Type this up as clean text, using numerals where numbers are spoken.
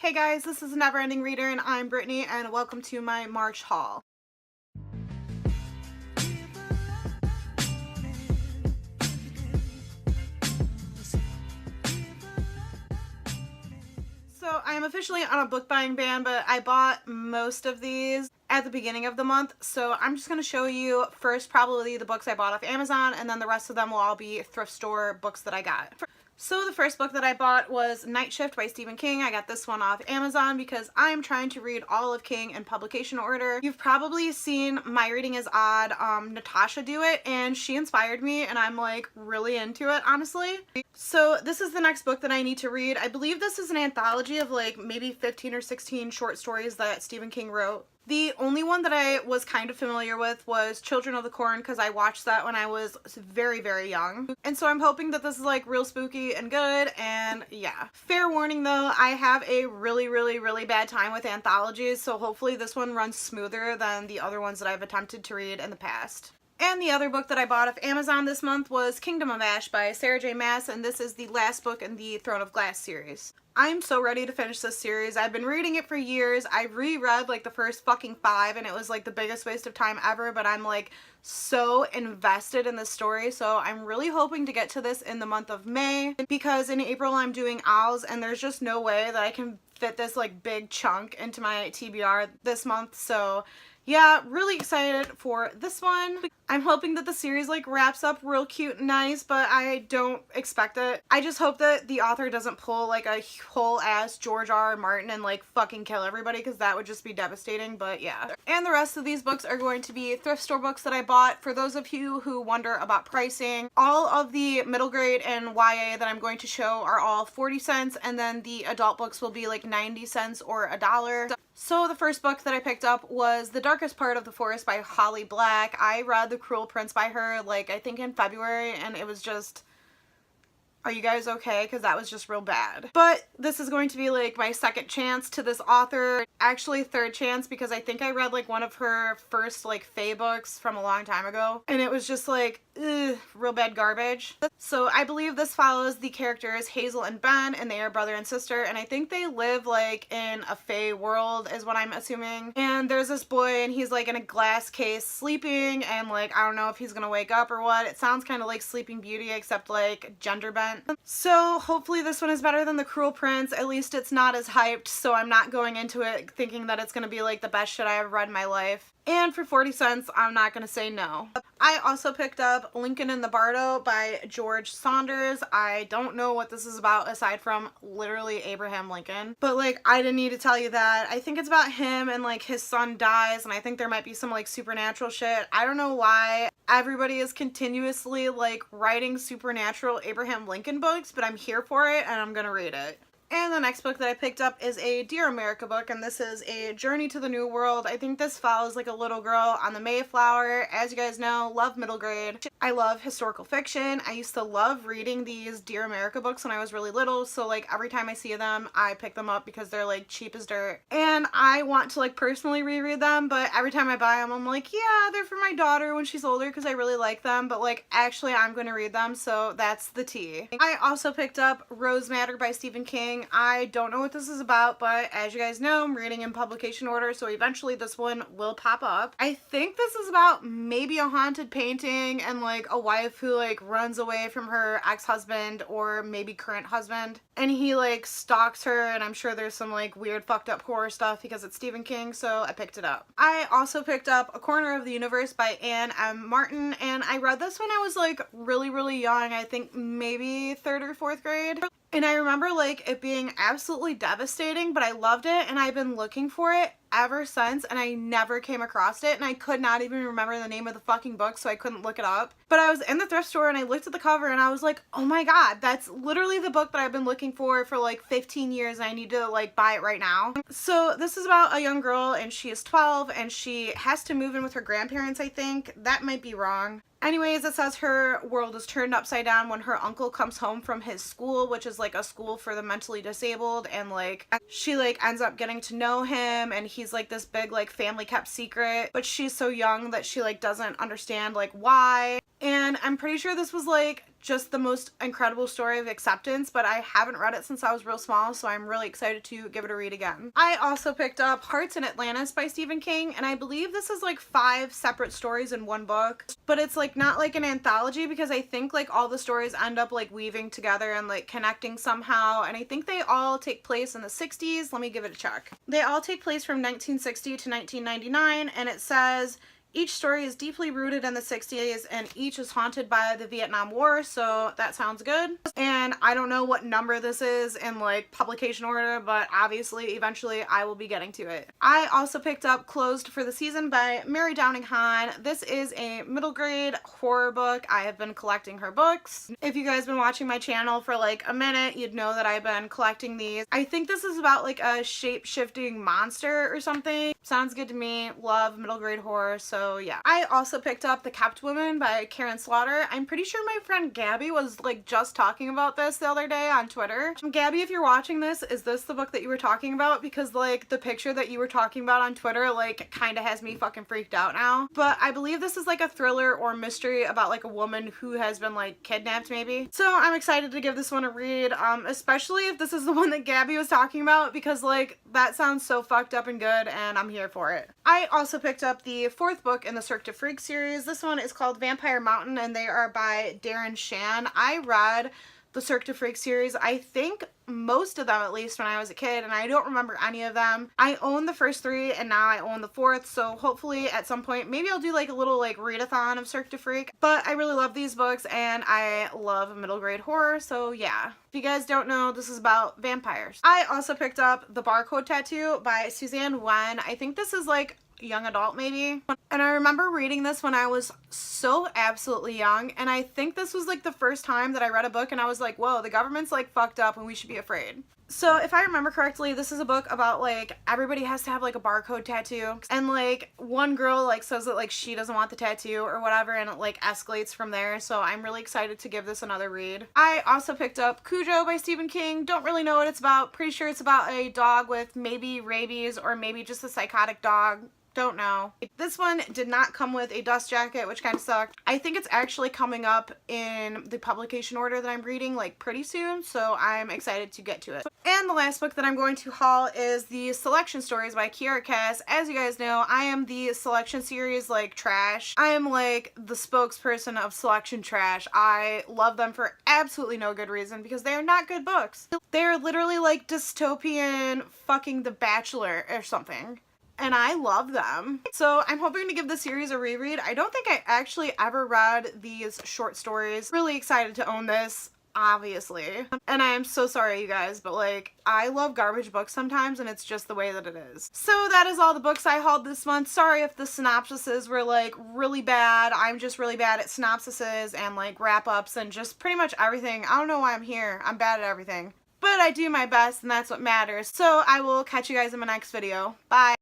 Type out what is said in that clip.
Hey guys, this is Neverending Reader and I'm Brittany and welcome to my March haul. So I am officially on a book buying ban, but I bought most of these at the beginning of the month. So I'm just going to show you first probably the books I bought off Amazon, and then the rest of them will all be thrift store books that I got. So the first book that I bought was Night Shift by Stephen King. I got this one off Amazon because I am trying to read all of King in publication order. You've probably seen My Reading is Odd, Natasha do it, and she inspired me and I'm like really into it, honestly. So this is the next book that I need to read. I believe this is an anthology of like maybe 15 or 16 short stories that Stephen King wrote. The only one that I was kind of familiar with was Children of the Corn because I watched that when I was very, very young. And so I'm hoping that this is like real spooky and good, and yeah. Fair warning though, I have a really bad time with anthologies, so hopefully this one runs smoother than the other ones that I've attempted to read in the past. And the other book that I bought off Amazon this month was Kingdom of Ash by Sarah J Maas, and this is the last book in the Throne of Glass series. I'm so ready to finish this series. I've been reading it for years. I reread like the first fucking 5 and it was like the biggest waste of time ever, but I'm like so invested in this story, so I'm really hoping to get to this in the month of May because in April I'm doing Owls and there's just no way that I can fit this like big chunk into my TBR this month, so yeah, really excited for this one. I'm hoping that the series like wraps up real cute and nice, but I don't expect it. I just hope that the author doesn't pull like a whole ass George R. R. Martin and like fucking kill everybody, because that would just be devastating, but yeah. And the rest of these books are going to be thrift store books that I bought. For those of you who wonder about pricing, all of the middle grade and YA that I'm going to show are all 40 cents, and then the adult books will be like 90 cents or $1. So the first book that I picked up was The Darkest Part of the Forest by Holly Black. I read The Cruel Prince by her like I think in February, and it was just, are you guys okay? Because that was just real bad. But this is going to be like my second chance to this author. Actually third chance, because I think I read like one of her first like fae books from a long time ago and it was just like ugh, real bad garbage. So I believe this follows the characters Hazel and Ben, and they are brother and sister, and I think they live like in a fae world is what I'm assuming. And there's this boy and he's like in a glass case sleeping, and like I don't know if he's gonna wake up or what. It sounds kind of like Sleeping Beauty except like gender bent. So hopefully this one is better than The Cruel Prince. At least it's not as hyped, so I'm not going into it thinking that it's gonna be like the best shit I ever read in my life. And for 40 cents, I'm not gonna say no. I also picked up Lincoln in the Bardo by George Saunders. I don't know what this is about aside from literally Abraham Lincoln, but like I didn't need to tell you that. I think it's about him and like his son dies, and I think there might be some like supernatural shit. I don't know why everybody is continuously like writing supernatural Abraham Lincoln books, but I'm here for it and I'm gonna read it. And the next book that I picked up is a Dear America book, and this is A Journey to the New World. I think this follows like a little girl on the Mayflower. As you guys know, love middle grade. I love historical fiction. I used to love reading these Dear America books when I was really little, so like every time I see them, I pick them up because they're like cheap as dirt. And I want to like personally reread them, but every time I buy them, I'm like, yeah, they're for my daughter when she's older because I really like them, but like actually I'm going to read them, so that's the tea. I also picked up Rose Madder by Stephen King. I don't know what this is about, but as you guys know, I'm reading in publication order, so eventually this one will pop up. I think this is about maybe a haunted painting and like a wife who like runs away from her ex-husband or maybe current husband, and he like stalks her, and I'm sure there's some like weird fucked up horror stuff because it's Stephen King, so I picked it up. I also picked up A Corner of the Universe by Anne M. Martin, and I read this when I was like really young. I think maybe 3rd or 4th grade. And I remember like it being absolutely devastating, but I loved it and I've been looking for it ever since, and I never came across it, and I could not even remember the name of the fucking book, so I couldn't look it up. But I was in the thrift store and I looked at the cover and I was like, oh my god, that's literally the book that I've been looking for like 15 years, and I need to like buy it right now. So this is about a young girl and she is 12 and she has to move in with her grandparents, I think. That might be wrong. Anyways, it says her world is turned upside down when her uncle comes home from his school, which is like a school for the mentally disabled, and like she like ends up getting to know him, and he's like this big like family kept secret, but she's so young that she like doesn't understand like why. And I'm pretty sure this was like just the most incredible story of acceptance, but I haven't read it since I was real small, so I'm really excited to give it a read again. I also picked up Hearts in Atlantis by Stephen King, and I believe this is like 5 separate stories in one book, but it's like not like an anthology because I think like all the stories end up like weaving together and like connecting somehow, and I think they all take place in the 60s. Let me give it a check. They all take place from 1960 to 1999, and it says each story is deeply rooted in the 60s and each is haunted by the Vietnam War, so that sounds good. And I don't know what number this is in like publication order, but obviously eventually I will be getting to it. I also picked up Closed for the Season by Mary Downing Hahn. This is a middle grade horror book. I have been collecting her books. If you guys have been watching my channel for like a minute, you'd know that I've been collecting these. I think this is about like a shape-shifting monster or something. Sounds good to me. Love middle grade horror, so yeah. I also picked up The Kept Woman by Karen Slaughter. I'm pretty sure my friend Gabby was like just talking about this the other day on Twitter. Gabby, if you're watching this, is this the book that you were talking about? Because like the picture that you were talking about on Twitter like kind of has me fucking freaked out now. But I believe this is like a thriller or mystery about like a woman who has been like kidnapped maybe. So I'm excited to give this one a read, especially if this is the one that Gabby was talking about, because like that sounds so fucked up and good and I'm here for it. I also picked up the 4th book in the Cirque du Freak series. This one is called Vampire Mountain and they are by Darren Shan. I read the Cirque du Freak series, I think most of them at least, when I was a kid, and I don't remember any of them. I own the first 3 and now I own the 4th, so hopefully at some point maybe I'll do like a little like readathon of Cirque du Freak. But I really love these books and I love middle grade horror, so yeah. If you guys don't know, this is about vampires. I also picked up The Barcode Tattoo by Suzanne Wen. I think this is like young adult maybe, and I remember reading this when I was so absolutely young, and I think this was like the first time that I read a book and I was like, whoa, the government's like fucked up and we should be afraid. So if I remember correctly, this is a book about like everybody has to have like a barcode tattoo, and like one girl like says that like she doesn't want the tattoo or whatever, and it like escalates from there. So I'm really excited to give this another read. I also picked up Cujo by Stephen King. Don't really know what it's about. Pretty sure it's about a dog with maybe rabies or maybe just a psychotic dog. Don't know. This one did not come with a dust jacket, which kind of sucked. I think it's actually coming up in the publication order that I'm reading like pretty soon, so I'm excited to get to it. And the last book that I'm going to haul is the Selection Stories by Kiara Cass. As you guys know, I am the Selection series like trash. I am like the spokesperson of Selection trash. I love them for absolutely no good reason because they are not good books. They're literally like dystopian fucking The Bachelor or something, and I love them. So I'm hoping to give the series a reread. I don't think I actually ever read these short stories. Really excited to own this, obviously. And I am so sorry, you guys, but like, I love garbage books sometimes and it's just the way that it is. So that is all the books I hauled this month. Sorry if the synopsises were like really bad. I'm just really bad at synopsises and like wrap-ups and just pretty much everything. I don't know why I'm here. I'm bad at everything. But I do my best and that's what matters. So I will catch you guys in my next video. Bye!